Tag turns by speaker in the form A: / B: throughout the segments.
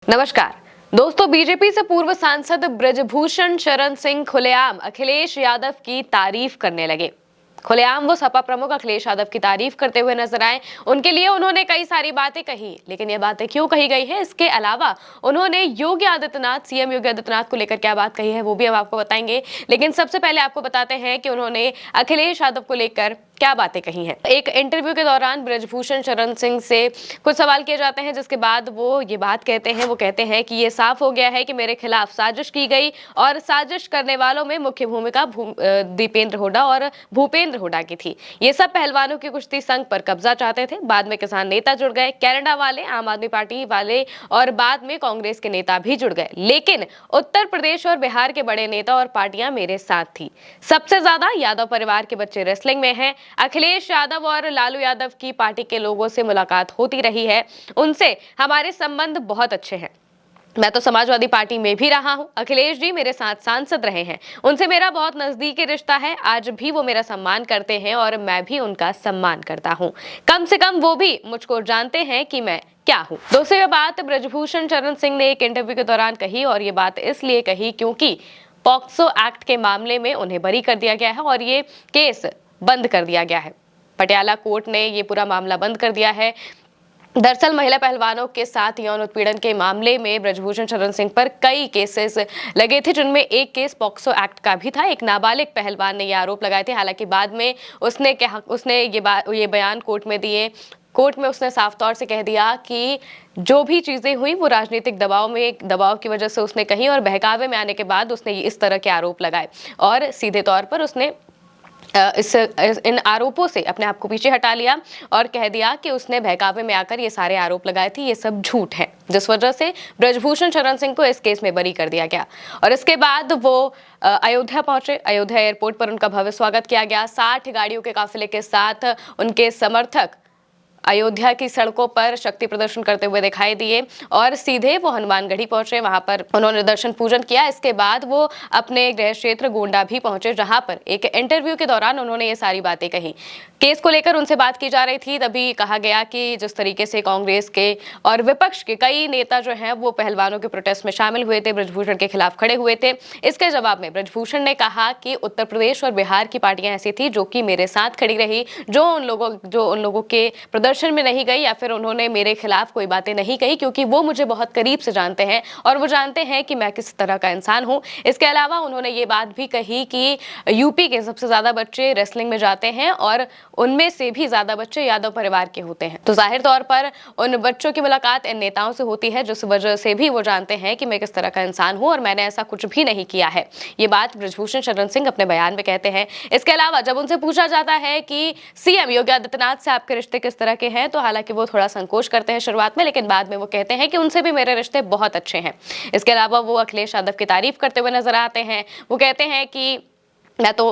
A: नमस्कार दोस्तों, बीजेपी से पूर्व सांसद ब्रजभूषण शरण सिंह खुलेआम अखिलेश यादव की तारीफ करने लगे। खुलेआम वो सपा प्रमुख अखिलेश यादव की तारीफ करते हुए नजर आए। उनके लिए उन्होंने कई सारी बातें कही, लेकिन ये बातें क्यों कही गई है, इसके अलावा उन्होंने योगी आदित्यनाथ, सीएम योगी आदित्यनाथ को लेकर क्या बात कही है, वो भी हम आपको बताएंगे। लेकिन सबसे पहले आपको बताते हैं कि उन्होंने अखिलेश यादव को लेकर क्या बातें कही हैं। एक इंटरव्यू के दौरान ब्रजभूषण शरण सिंह से कुछ सवाल किए जाते हैं, जिसके बाद वो ये बात कहते हैं। वो कहते हैं कि ये साफ हो गया है कि मेरे खिलाफ साजिश की गई और साजिश करने वालों में मुख्य भूमिका दीपेंद्र हुड्डा और भूपेंद्र हुड्डा की थी। ये सब पहलवानों की कुश्ती संघ पर कब्जा चाहते थे। बाद में किसान नेता जुड़ गए, कनाडा वाले, आम आदमी पार्टी वाले और बाद में कांग्रेस के नेता भी जुड़ गए। लेकिन उत्तर प्रदेश और बिहार के बड़े नेता और पार्टियां मेरे साथ थी। सबसे ज्यादा यादव परिवार के बच्चे रेसलिंग में हैं। अखिलेश यादव और लालू यादव की पार्टी के लोगों से मुलाकात होती रही है, उनसे हमारे संबंध बहुत अच्छे हैं। मैं तो समाजवादी पार्टी में भी रहा हूं। अखिलेश जी मेरे साथ सांसद रहे हैं, उनसे मेरा बहुत नजदीकी रिश्ता है। आज भी वो मेरा सम्मान करते हैं और मैं भी उनका सम्मान करता हूं। कम से कम वो भी मुझको जानते हैं कि मैं क्या हूं। दोस्तों, ये बात ब्रजभूषण शरण सिंह ने एक इंटरव्यू के दौरान कही, और ये बात इसलिए कही क्योंकि पॉक्सो एक्ट के मामले में उन्हें बरी कर दिया गया है और ये केस बंद कर दिया गया है। पटियाला कोर्ट ने ये पूरा मामला बंद कर दिया है। दरअसल महिला पहलवानों के साथ यौन उत्पीड़न के मामले में ब्रजभूषण शरण सिंह पर कई केसेस लगे थे, जिनमें एक केस पॉक्सो एक्ट का भी था। एक नाबालिग पहलवान ने ये आरोप लगाए थे। हालांकि बाद में उसने ये बयान कोर्ट में दिए। कोर्ट में उसने साफ तौर से कह दिया कि जो भी चीजें हुई वो राजनीतिक दबाव की वजह से उसने कही, और बहकावे में आने के बाद उसने इस तरह के आरोप लगाए और सीधे तौर पर उसने इन आरोपों से अपने आप को पीछे हटा लिया और कह दिया कि उसने बहकावे में आकर ये सारे आरोप लगाए थे, ये सब झूठ है, जिस वजह से ब्रजभूषण शरण सिंह को इस केस में बरी कर दिया गया। और इसके बाद वो अयोध्या पहुंचे। अयोध्या एयरपोर्ट पर उनका भव्य स्वागत किया गया। 60 गाड़ियों के काफिले के साथ उनके समर्थक अयोध्या की सड़कों पर शक्ति प्रदर्शन करते हुए दिखाई दिए और सीधे वो हनुमानगढ़ी पहुंचे। वहां पर उन्होंने दर्शन पूजन किया। इसके बाद वो अपने गृह क्षेत्र गोंडा भी पहुंचे, जहां पर एक इंटरव्यू के दौरान उन्होंने ये सारी बातें कही। केस को लेकर उनसे बात की जा रही थी, तभी कहा गया कि जिस तरीके से कांग्रेस के और विपक्ष के कई नेता जो हैं वो पहलवानों के प्रोटेस्ट में शामिल हुए थे, ब्रजभूषण के खिलाफ खड़े हुए थे। इसके जवाब में ब्रजभूषण ने कहा कि उत्तर प्रदेश और बिहार की पार्टियां ऐसी थी जो कि मेरे साथ खड़ी रही, जो उन लोगों के प्रदर्शन में नहीं गई या फिर उन्होंने मेरे खिलाफ कोई बातें नहीं कही, क्योंकि वो मुझे बहुत करीब से जानते हैं और वो जानते हैं कि मैं किस तरह का इंसान हूं। इसके अलावा उन्होंने ये बात भी कही कि यूपी के सबसे ज्यादा बच्चे रेसलिंग में जाते हैं और उनमें से भी ज्यादा बच्चे यादव परिवार के होते हैं। तो जाहिर तौर पर उन बच्चों की मुलाकात इन नेताओं से होती है, जिस वजह से भी वो जानते हैं कि मैं किस तरह का इंसान हूं और मैंने ऐसा कुछ भी नहीं किया है। ये बात ब्रजभूषण शरण सिंह अपने बयान में कहते हैं। इसके अलावा जब उनसे पूछा जाता है कि सीएम योगी आदित्यनाथ से आपके रिश्ते किस तरह के हैं, तो हालांकि वो थोड़ा संकोच करते हैं शुरुआत में, लेकिन बाद में वो कहते हैं कि उनसे भी मेरे रिश्ते बहुत अच्छे हैं। इसके अलावा वो अखिलेश यादव की तारीफ करते हुए नजर आते हैं। वो कहते हैं कि मैं तो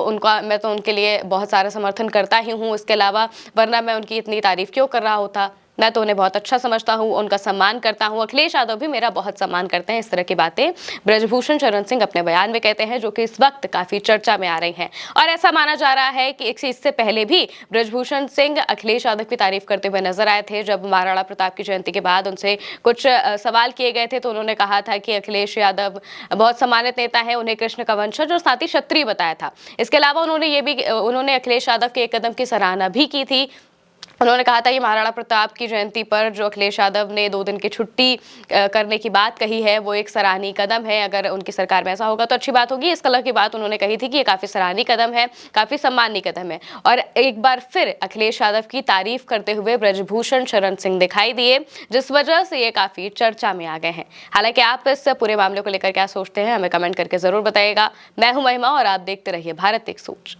A: उनके लिए बहुत सारा समर्थन करता ही हूँ, इसके अलावा वरना मैं उनकी इतनी तारीफ क्यों कर रहा होता। मैं तो उन्हें बहुत अच्छा समझता हूँ, उनका सम्मान करता हूँ। अखिलेश यादव भी मेरा बहुत सम्मान करते हैं। इस तरह की बातें ब्रजभूषण शरण सिंह अपने बयान में कहते हैं, जो कि इस वक्त काफी चर्चा में आ रही हैं। और ऐसा माना जा रहा है कि इससे पहले भी ब्रजभूषण सिंह अखिलेश यादव की तारीफ करते हुए नजर आए थे। जब महाराणा प्रताप की जयंती के बाद उनसे कुछ सवाल किए गए थे, तो उन्होंने कहा था कि अखिलेश यादव बहुत सम्मानित नेता है, उन्हें कृष्ण का वंशज और साथ ही क्षत्रिय बताया था। इसके अलावा उन्होंने अखिलेश यादव के एक कदम की सराहना भी की थी। उन्होंने कहा था कि महाराणा प्रताप की जयंती पर जो अखिलेश यादव ने 2 दिन की छुट्टी करने की बात कही है, वो एक सराहनीय कदम है। अगर उनकी सरकार में ऐसा होगा तो अच्छी बात होगी। इस कलर की बात उन्होंने कही थी कि ये काफी सराहनीय कदम है, काफी सम्माननीय कदम है। और एक बार फिर अखिलेश यादव की तारीफ करते हुए ब्रजभूषण शरण सिंह दिखाई दिए, जिस वजह से ये काफी चर्चा में आ गए हैं। हालांकि आप इस पूरे मामले को लेकर क्या सोचते हैं, हमें कमेंट करके जरूर बताइएगा। मैं हूं महिमा और आप देखते रहिए भारत एक सोच।